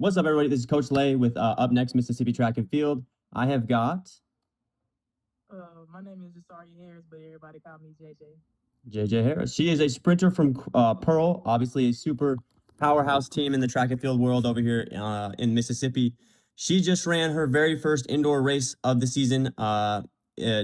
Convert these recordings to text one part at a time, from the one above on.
What's up, everybody? This is Coach Lay with Up Next Mississippi Track and Field. I have got My name is Jasaria Harris, but everybody call me JJ. JJ Harris. She is a sprinter from Pearl, obviously a super powerhouse team in the track and field world over here in Mississippi. She just ran her very first indoor race of the season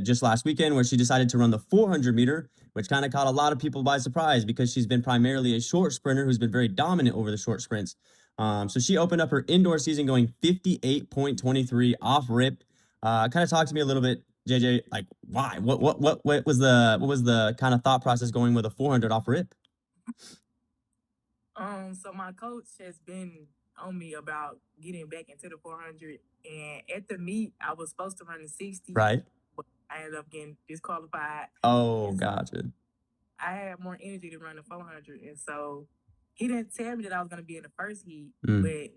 just last weekend, where she decided to run the 400 meter, which kind of caught a lot of people by surprise because she's been primarily a short sprinter who's been very dominant over the short sprints. So she opened up her indoor season going 58.23 off rip. Kind of talk to me a little bit, JJ, like why? What was the kind of thought process going with a 400 off rip? So my coach has been on me about getting back into the 400, and at the meet I was supposed to run the 60, Right. but I ended up getting disqualified. Oh, And so gotcha. I had more energy to run the 400, and so he didn't tell me that I was going to be in the first heat. Mm. But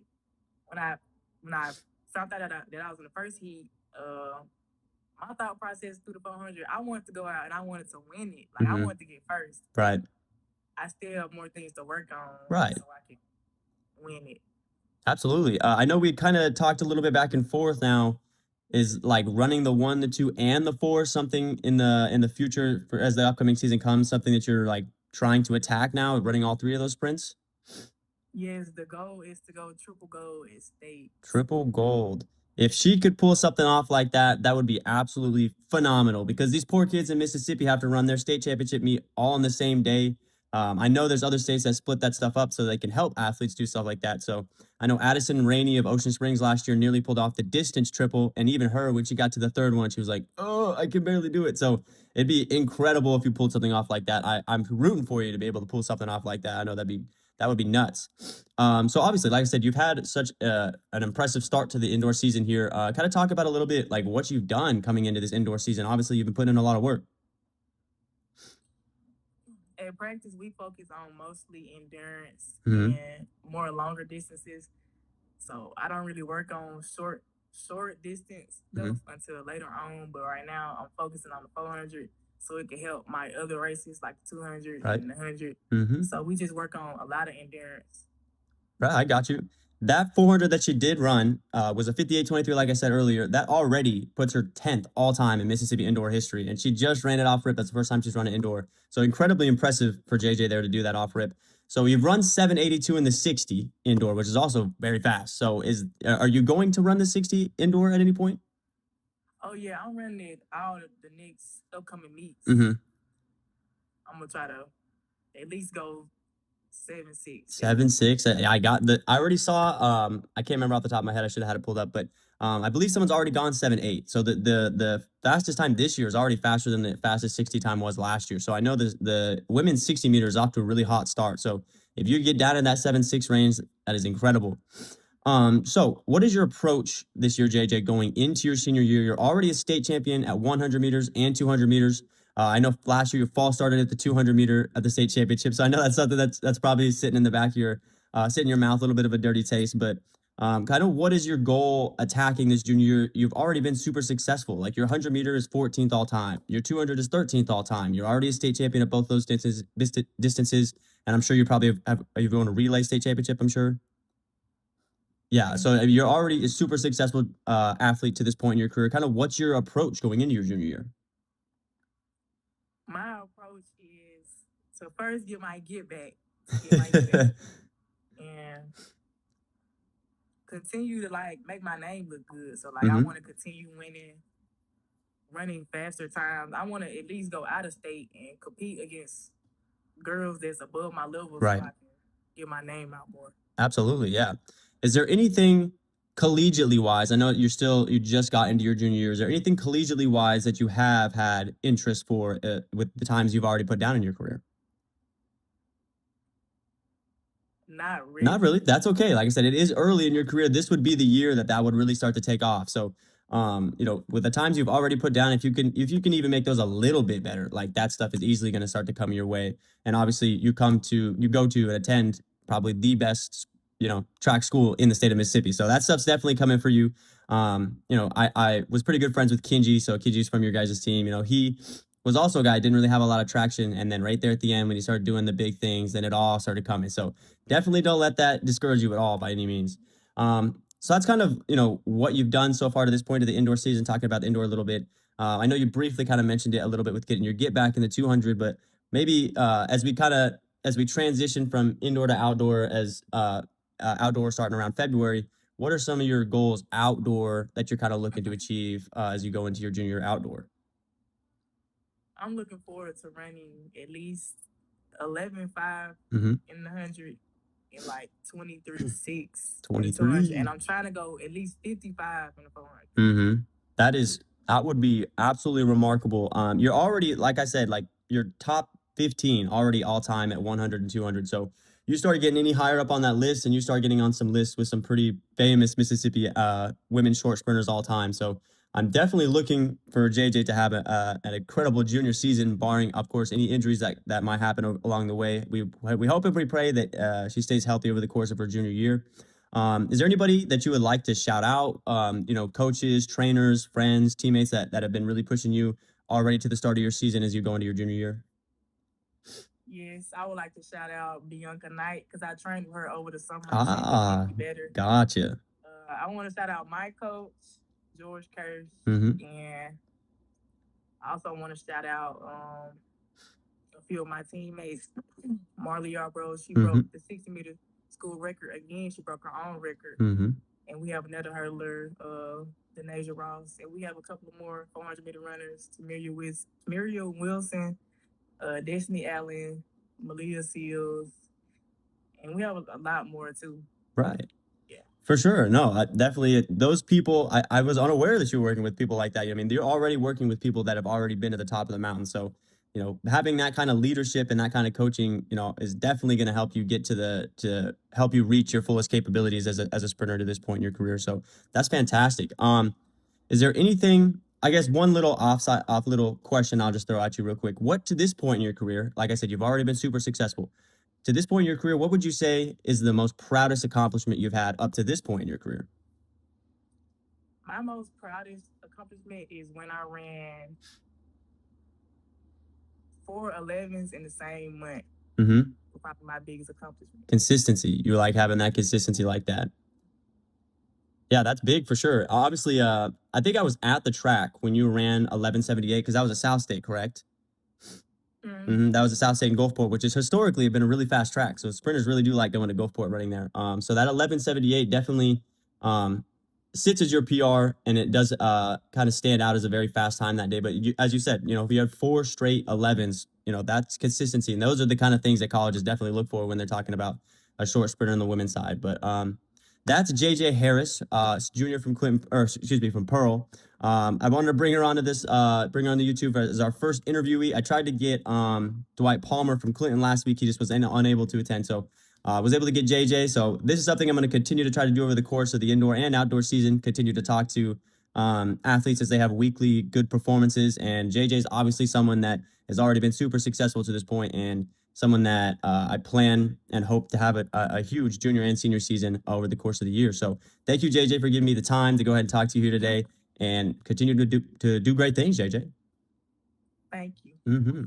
when I found out that I was in the first heat, my thought process through the 400, I wanted to go out and I wanted to win it. Like I Mhm. wanted to get first. Right. I still have more things to work on, Right. so I can win it. Absolutely. I know we kind of talked a little bit back and forth now. Is like running the 1, the 2, and the 4 something in the future for as the upcoming season comes, something that you're like trying to attack now, running all 3 of those sprints? Yes, the goal is to go triple gold at state. Triple gold. If she could pull something off like that, that would be absolutely phenomenal because these poor kids in Mississippi have to run their state championship meet all on the same day. I know there's other states that split that stuff up so they can help athletes do stuff like that. So I know Addison Rainey of Ocean Springs last year nearly pulled off the distance triple. And even her, when she got to the third one, she was like, oh, I can barely do it. So it'd be incredible if you pulled something off like that. I'm rooting for you to be able to pull something off like that. I know that would be nuts. So obviously, like I said, you've had such an impressive start to the indoor season here. Kind of talk about a little bit like what you've done coming into this indoor season. Obviously, you've been putting in a lot of work. At practice, we focus on mostly endurance Mhm. and more longer distances. So I don't really work on short distance stuff until later on. But right now, I'm focusing on the 400 so it can help my other races like the 200 Right. and the 100. Mhm. So we just work on a lot of endurance. Right, I got you. That 400 that she did run was a 58.23, like I said earlier. That already puts her 10th all time in Mississippi indoor history. And she just ran it off rip. That's the first time she's run it indoor. So incredibly impressive for JJ there to do that off rip. So you've run 782 in the 60 indoor, which is also very fast. So are you going to run the 60 indoor at any point? Oh, yeah, I'm running it all the next upcoming meets. Mm-hmm. I'm going to try to at least go 7.6. 7.6. I already saw, I can't remember off the top of my head. I should have had it pulled up, but I believe someone's already gone 7.8. So the fastest time this year is already faster than the fastest 60 time was last year. So I know the women's 60 meters off to a really hot start. So if you get down in that 7.6 range, that is incredible. So what is your approach this year, JJ, going into your senior year? You're already a state champion at 100 meters and 200 meters. I know last year your fall started at the 200 meter at the state championship. So I know that's something that's probably sitting in the back of your, sitting in your mouth, a little bit of a dirty taste, but kind of what is your goal attacking this junior year? You've already been super successful. Like your 100 meter is 14th all time. Your 200 is 13th all time. You're already a state champion at both those distances. And I'm sure you probably you're going to relay state championship, I'm sure. Yeah, so you're already a super successful athlete to this point in your career. Kind of what's your approach going into your junior year? My approach is to first get my get back, and continue to like make my name look good. So like I want to continue winning, running faster times. I want to at least go out of state and compete against girls that's above my level, Right. so I can get my name out more. Absolutely, yeah. Is there anything collegiately wise? I know you just got into your junior year. Is there anything collegiately wise that you have had interest for with the times you've already put down in your career? Not really. Not really. That's okay. Like I said, it is early in your career. This would be the year that would really start to take off. So, with the times you've already put down, if you can even make those a little bit better, like that stuff is easily going to start to come your way. And obviously, you go to and attend probably the best, track school in the state of Mississippi. So that stuff's definitely coming for you. I was pretty good friends with Kinji. So Kinji's from your guys' team. He was also a guy who didn't really have a lot of traction. And then right there at the end, when he started doing the big things, then it all started coming. So definitely don't let that discourage you at all by any means. So that's kind of, what you've done so far to this point of the indoor season, talking about the indoor a little bit. I know you briefly kind of mentioned it a little bit with getting your get back in the 200, but maybe as we transition from indoor to outdoor, as outdoor starting around February, what are some of your goals outdoor that you're kind of looking to achieve as you go into your junior outdoor? I'm looking forward to running at least 11.5 Mm-hmm. in the 100 and like 23.6 in the 200. 23. And I'm trying to go at least 55 in the 400. Mm-hmm. That would be absolutely remarkable. You're already, like I said, like your top 15 already all time at 100 and 200. So you start getting any higher up on that list, and you start getting on some lists with some pretty famous Mississippi women short sprinters all time. So I'm definitely looking for JJ to have an incredible junior season, barring, of course, any injuries that might happen along the way. We hope and we pray that she stays healthy over the course of her junior year. Is there anybody that you would like to shout out? Coaches, trainers, friends, teammates that have been really pushing you already to the start of your season as you go into your junior year? Yes, I would like to shout out Bianca Knight because I trained with her over the summer. She just Ah, made me better. gotcha. I want to shout out my coach, George Kirsch, Mm-hmm. and I also want to shout out a few of my teammates. Marley Yarbrough, she Mm-hmm. broke the 60-meter school record again. She broke her own record. Mm-hmm. And we have another hurdler, Denasia Ross. And we have a couple of more 400-meter runners, Muriel Wilson, Destiny Allen, Malia Seals. And we have a lot more, too. Right. Yeah. For sure. No, definitely those people, I was unaware that you were working with people like that. I mean, you're already working with people that have already been to the top of the mountain. So, having that kind of leadership and that kind of coaching, is definitely going to help you get to help you reach your fullest capabilities as a sprinter to this point in your career. So that's fantastic. Is there anything, I guess one little off little question I'll just throw at you real quick. What to this point in your career, like I said, you've already been super successful. To this point in your career, what would you say is the most proudest accomplishment you've had up to this point in your career? My most proudest accomplishment is when I ran 4 11s in the same month. Mm-hmm. Probably my biggest accomplishment. Consistency. You like having that consistency like that. Yeah, that's big for sure. Obviously, I think I was at the track when you ran 11:78 because that was a South State, correct? Mm-hmm. That was a South State in Gulfport, which has historically been a really fast track. So sprinters really do like going to Gulfport running there. So that 11:78 definitely sits as your PR, and it does kind of stand out as a very fast time that day. But as you said, if you had 4 straight 11s, that's consistency, and those are the kind of things that colleges definitely look for when they're talking about a short sprinter on the women's side. But that's JJ Harris, junior from from Pearl. I wanted to bring her onto bring her on the YouTube as our first interviewee. I tried to get Dwight Palmer from Clinton last week. He just was unable to attend, so I was able to get JJ. So this is something I'm going to continue to try to do over the course of the indoor and outdoor season. Continue to talk to athletes as they have weekly good performances. And JJ is obviously someone that has already been super successful to this point, and someone that I plan and hope to have a huge junior and senior season over the course of the year. So thank you, JJ, for giving me the time to go ahead and talk to you here today, and continue to do great things, JJ. Thank you. Mm-hmm.